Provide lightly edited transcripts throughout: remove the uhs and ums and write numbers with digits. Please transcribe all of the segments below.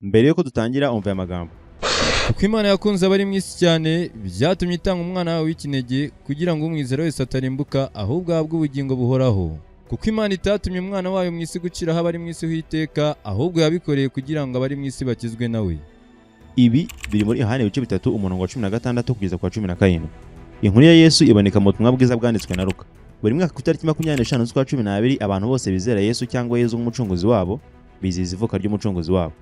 Mbere yuko dutangira umva amagambo. Kuko Imana yakunze abari mu isi cyane byatumye itanga umwana wawe w'ikinege kugira ngo umwizera wese atarimbuka ahubwo ahabwe ubugingo buhoraho. Kuko Imana itatumye umwana wayo mu isi guciraho abari mu isi w'iteka ahubwo yabikoreye kugira ngo abari mu isi bakizwe nawe. Ibi biri muri Yohana ibice 3 umurongo wa 16 kugeza kwa 17. Inkuru ya Yesu iboneka mu butumwa bwiza bwanditswe na Luka. Buri mwaka ku itariki 25 z'ukwa 12 abantu bose bizera Yesu cyangwa Yesu nk'umucunguzi wabo bizihiza ivuka ry'umucunguzi wabo.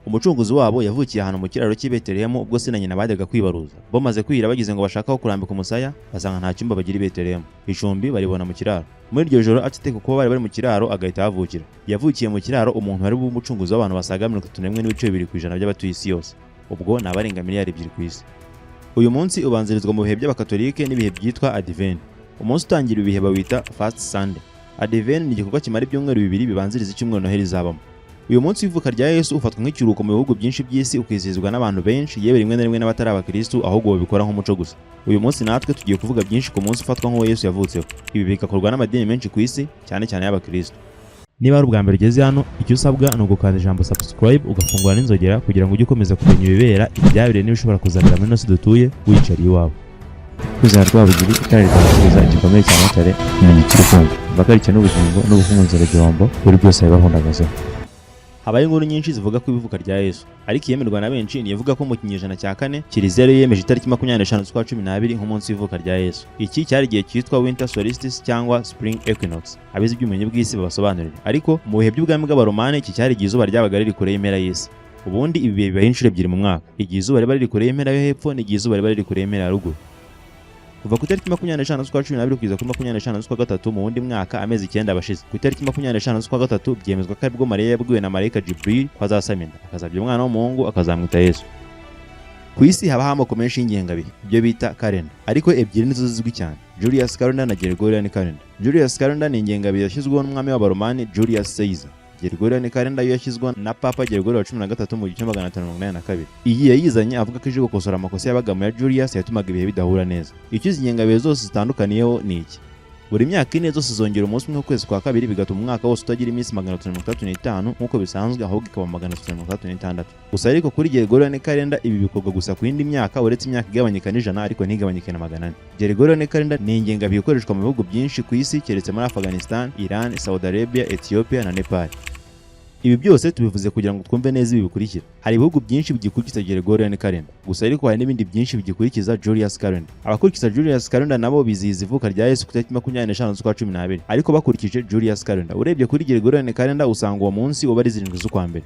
Umucunguzi wabo yavukiye ahantu mu kiraro cy'i Betelehemu ubwo se na nyina bajyaga kwibaruza. Bamaze kwira bagize ngo bashakaho kurambika umusaya basanga nta cyumba bagira i Betelehemu. Icumbi baribona mu kiraro. Muri iryo joro atiteka kuba bari mu kiraro agahita havukira. Yavukiye mu kiraro umuntu wari umucunguzi w'abantu basaga 31.2% by'abatuye isi yose. Ubwo nabarenga miliyari 2 ku isi. Uyu munsi ubanzirizwa mu bihe by'abakatolike n'ibihe byitwa Advent. Umunsi utangira ibihe bawita Fast Sunday. Advent ni igikorwa kimara ibyumweru 2 bibanziriza icyumweru Noheli zabamo. Uyu munsi w'ivuka rya Yesu ufatwa nk'ikiruhuko mu bihugu byinshi by'isi ukizihizwa n'abantu benshi yewe rimwe na rimwe n'abatari abakristo ahubwo babikora nk'umuco gusa. Uyu munsi natwe tugiye kuvuga byinshi ku munsi ufatwa nk'uwo Yesu yavutseho. Ibi bigakorwa n'amadini menshi ku isi cyane cyane y'abakristo. Niba ari ubwa mbere ugeze hano icyo usabwa ni ugukanda ijambo subscribe ugafungura n'inzogera kugira ngo ujye ukomeza kumenya ibibera ibyabire niba ushobora kuzanira muri nosi dutuye wicariye iwawe. Kuzana rwabugiri itari rwasubiza igikomeye cyane cyane mu cy'urukundo bakarikira n'ubugingo n'ubukunzira igihombo buri byose bibahundagazeho. Habaye inkuru nyinshi zivuga ko ibivuka rya Yesu ariko iyemerwa na benshi ni ivuga ko mu kinyejana cya 4 Kiliziya yari yemeje itariki 25 z'ukwa 12 nk'umunsi w'ivuka rya Yesu. Iki cyari igihe cyitwa Winter Solstice cyangwa Spring Equinox abizi by'ubumenyi bw'isi babasobanurira. Ariko mu bihe by'ubwami bw'abaromani iki cyari igihe izuba ryabaga riri kure y'impera y'isi. Ubundi ibi bihe bibaho inshuro ebyiri mu mwaka, igihe izuba riba riri kure y'impera yo hepfo n'igihe izuba riba riri kure y'impera ya ruguru. Kuva ku itariki 25 z'ukwa 12 kugeza kuri 25 z'ukwa 3 mu wundi mwaka amezi 9 abashize. Ku itariki 25 z'ukwa 3 byemezwa ko aribwo Mariya yabwiwe na marayika Biri ko azasama inda akazabyara umwana w'umuhungu akazamwita Yesu. Ku isi habaho amoko menshi y'ingengabihe ibyo bita kalenda, ariko ebyiri nizo zizwi cyane: Julius Calendar na Gregorian Calendar. Julius Calendar ni ingengabihe yashyizweho n'umwami w'abaromani Julius Caesar. Gregorian Calendar yo yashyizwe na Papa Gregori wa 13 mu 1582. Iyi yayizanye avuga ko ije gukosora amakosa y'abagamo ya Julius yatumaga ibihe bidahura neza. Icyo izi ngengabihe zose zitandukaniyeho ni iki: buri myaka ine zose zongera umunsi umwe kwezi kwa kabiri bigatuma umwaka wose utagira iminsi 335 nk'uko bisanzwe ahubwo ikaba 336. Gusa ariko kuri Gregorian Calendar ibi bikorwa gusa ku yindi myaka uretse imyaka igabanyika n'ijana ariko ntigabanyike na 400. Gregorian Calendar ni ingengabihe ikoreshwa mu bihugu byinshi ku isi keretse muri Afghanistan, Iran, Saudi Arabia, Ethiopia na Nepal. Ibi byose tubivuze kugira ngo twumve neza ibi bikurikira. Hari ibihugu byinshi bigikurikiza Gregorian Calendar, gusa ariko hari n'ibindi byinshi bigikurikiza Julius Calendar. Abakurikiza Julius Calendar nabo bizihiza ivuka rya Yesu ku itariki 25 z'ukwa 12 ariko bakurikije Julius Calendar. Urebye kuri Gregorian Calendar usanga uwo munsi uba ari 7 z'ukwa mbere.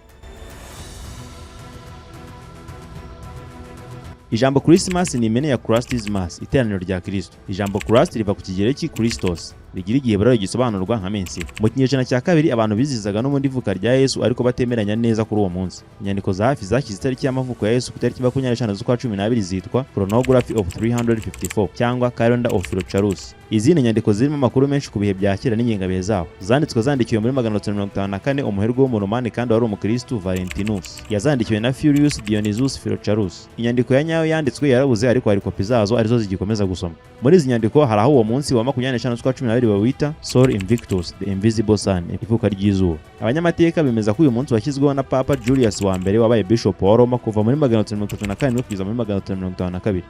Ijambo Christmas ni impene ya Christ's Mass, iteraniro rya Kristo. Ijambo Christ riva ku kigereki Christos, rigira igihe bararo gisobanurwa nka mensi. Mu kinyejana cya 2 abantu bizizaga n'ubundi ivuka rya Yesu ariko batemeranya neza kuri uwo munsi. Inyandiko za hafi zashyize itariki y'amavuko ya Yesu ku itariki 25 z'ukwa 12 zitwa Chronography of 354 cyangwa Calendar of Philocharis. Izi ni inyandiko zirimo amakuru menshi ku bihe bya kera n'ingengabihe zaho. Zanditswe zandikiwe muri 1954 umuherwe w'umuromani kandi wari umukristo Valentinus. Yazandikiwe na Furius Dionysius Philocharis. Inyandiko ya nyayo yanditswe yarabuze ariko hari kopi zazo arizo zigikomeza gusoma. Muri izi nyandiko hari aho uwo munsi wa 25 z'ukwa 12 bawita Sol Invictus, the Invisible Sun, ivuka ry'izuba. Abanyamateka bemeza ko uyu munsi washyizweho na Papa Julius wa Mbere wabaye Bishop wa Roma kuva muri 1934 kugeza muri 1952.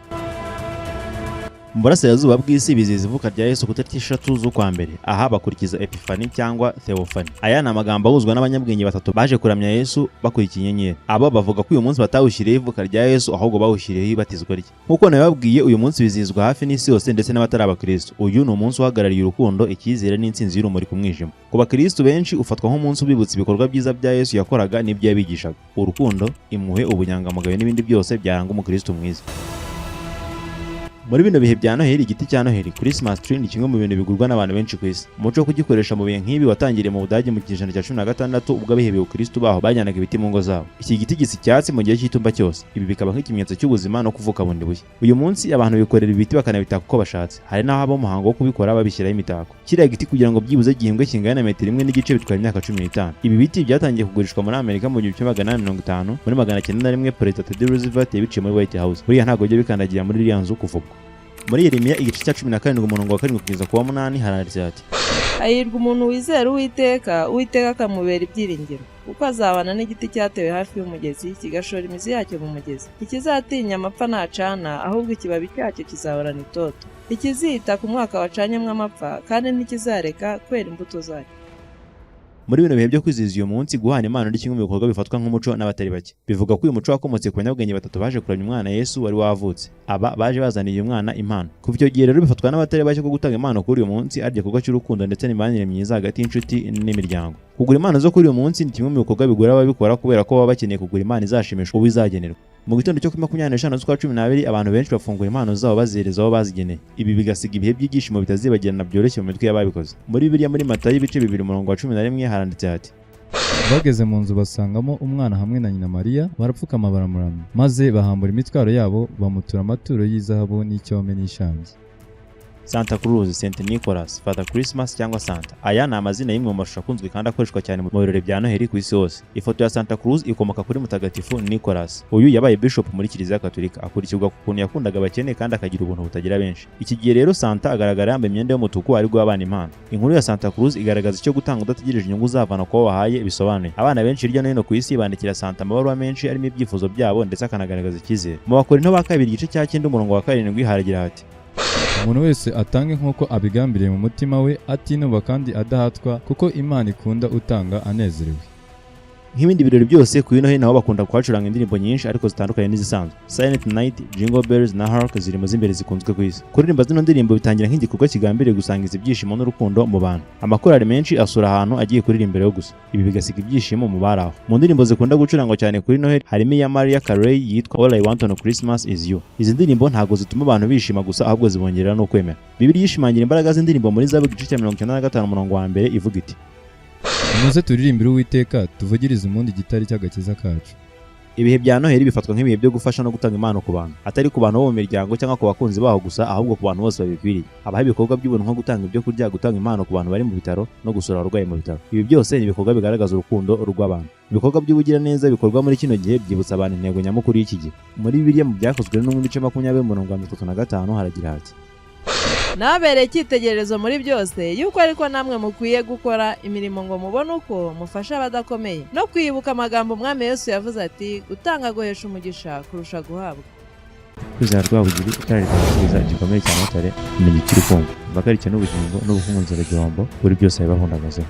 Mu burasirazuba bw'isi bizihiza ivuka rya Yesu ku itariki 3 z'ukwa mbere. Aha bakurikiza Epifani cyangwa Theophany. Aya ni amagambo ahuzwa n'abanyabwenge batatu baje kuramya Yesu bakurikiye inyenyeri. Aba bavuga ko uyu munsi batawushyiriyeho ivuka rya Yesu ahubwo bawushyiriyeho ibatizwa rye. Nk'uko nababwiye uyu munsi bizihizwa hafi n'isi yose ndetse n'abatari abakristo. Uyu ni umunsi uhagarariye urukundo, icyizere n'intsinzi y'urumuri ku mwijima. Ku bakristo benshi ufatwa nk'umunsi ubibutsa ibikorwa byiza bya Yesu yakoraga n'ibyo yabigishaga: urukundo, impuhwe, ubunyangamugayo n'ibindi byose byaranga umukristo mwiza. Muri bino bihe bya Noheli, igiti cya Noheli Christmas tree ni kimwe mu bintu bigurwa n'abantu benshi ku isi. Umuco wo kugikoresha mu bihe nk'ibi watangiriye mu Budage mu kinyejana cya 16 ubwo abihebeye ukristo baho bajyanaga ibiti mu ngo zabo. Iki giti gisa icyatsi mu gihe cy'itumba cyose. Ibi bikaba nk'ikimenyetso cy'ubuzima no kuvuka bundi bushya. Uyu munsi abantu bikorera ibiti bakanabitaka uko bashatse. Hari n'aho abo umuhango wo kubikora babishyiraho imitako. Kiriya giti kugira ngo byibuze gihembwe kingana na metero 1.5 bitwara imyaka 15. Ibi biti byatangiye kugurishwa muri Amerika mu 1850. Muri 1901 Perezida Teddy Roosevelt yabiciye muri White House. Buriya ntabwo byo bikandagira muri iriya nzu kuvubwa. Muri Yeremiya igice cya 17 umurongo wa 7 kugeza ku wa 8 haranditse ati: hahirwa umuntu wizera Uwiteka akamubera ibyiringiro, kuko azabana n'igiti cyatewe hafi y'umugezi kigashora imizi yacyo mu mugezi. Ntikizatinya amapfa nacana, ahubwo ikibabi cyacyo kizahorana itoto. Ntikizita ku mwaka wacanyemo amapfa, kandi ntikizareka kwera imbuto zacyo. Muri bino bihe byo kwizihiza uyu munsi, guhana impano ni kimwe mu bikorwa bifatwa nk'umuco n'abatari bake. Bivuga ko uyu muco wakomotse ku banyabwenge batatu baje kuramya umwana Yesu wari wavutse. Aba baje bazaniye uyu mwana impano. Kuva icyo gihe rero bifatwa n'abatari bake ko gutanga impano kuri uyu munsi ari igikorwa cy'urukundo ndetse n'imibanire myiza hagati y'inshuti n'imiryango. Kugura impano zo kuri uyu munsi ni kimwe mu bikorwa bigora ababikora kubera ko baba bakeneye kugura impano izashimisha uwo izagenerwa. Mu gitondo cyo kuri 25 z'ukwa 12 abantu benshi bafungura impano zabo bazihereza aho bazigeneye. Ibi bigasiga ibihe by'ibyishimo bitazibagirana byoroshye mu mitwe y'ababikoze. Muri Bibiliya muri Matayo ibice 2:11 haranditse hati: bageze mu nzu basangamo umwana hamwe na nyina Mariya, barapfukama baramuramya, maze bahambura imitwaro yabo, bamutura amaturo y'izahabu n'icyome n'ishangi. Santa Cruz, Saint Nicholas, Father Christmas cyangwa Santa. Aya ni amazina y'imwe mu mashusho akunzwe kandi akoreshwa cyane mu birori bya Noheli ku isi hose. Ifoto ya Santa Cruz ikomoka kuri mutagatifu Nicholas. Uyu yabaye bishop muri Kiliziya Gatolika, akurikirwa ku kuntu yakundaga abakene kandi akagira ubuntu butagira benshi. Iki gihe rero Santa agaragara yambaye imyenda y'umutuku ari guha abana impano. Inkuru ya Santa Cruz igaragaza icyo gutanga udategereje inyungu uzavana ko wahaye bisobanuye. Abana benshi hirya no hino ku isi bandikira Santa amabaruwa menshi arimo ibyifuzo byabo ndetse akanagaragaza icyizere. Mu Bakorinto ba 2 igice cya 9 umurongo wa 7 haragira hati: umuntu wese atange nk'uko abigambiriye mu mutima we, atinuba kandi adahatwa, kuko Imana ikunda utanga anezerewe. Nk'ibindi birori byose ku ino hino aho bakunda kuhacuranga indirimbo nyinshi ariko zitandukanye n'izisanzwe. Silent Night, Jingle Bells na Hark ziri mu z'imbere zikunzwe ku isi. Kuririmba zino ndirimbo bitangira nk'igikorwa kigambiriye gusangiza ibyishimo n'urukundo mu bantu. Amakorali menshi asura ahantu agiye kuririmbira yo gusa. Ibi bigasiga ibyishimo mu bari aho. Mu ndirimbo zikunda gucurangwa cyane kuri Noheli harimo iya Mariah Carey yitwa All I Want on Christmas Is You. Izi ndirimbo ntago zituma abantu bishima gusa, ahubwo zibongerera no kwemera. Bibiliya yishimangira imbaraga z'indirimbo muri Zaburi igice cya 95 umurongo wa 1 ivuga iti: muze turirimbire Uwiteka, tuvugirize impundu igitari cy'agakiza kacu. Ibihe bya Noheli bifatwa nk'ibihe byo gufasha no gutanga impano ku bantu, atari ku bantu bo mu miryango cyangwa ku bakunzi baho gusa, ahubwo ku bantu bose babikwiriye. Habaho ibikorwa by'ubuntu nko gutanga ibyo kurya, gutanga impano ku bantu bari mu bitaro no gusura abarwayi mu bitaro. Ibi byose ni ibikorwa bigaragaza urukundo rw'abantu. Ibikorwa by'ubugiraneza bikorwa muri kino gihe byibutsa abantu intego nyamukuru y'iki gihe. Muri Bibiliya mu byakozwe no mu bice 20:35 haragira hati: nabereye icyitegererezo muri byose, yuko ariko namwe mukwiye gukora imirimo ngo mubone uko mufasha abadakomeye, no kwibuka amagambo Umwami Yesu yavuze ati: gutanga guhesha umugisha kurusha guhabwa. Kwizera Rwabugiri itara ritanga igikomere cya Mutare, ikimenyetso cy'urukundo. Bakarikira n'ubugingo n'ubukungu nzira igihombo, buri byose bibahundagazeho.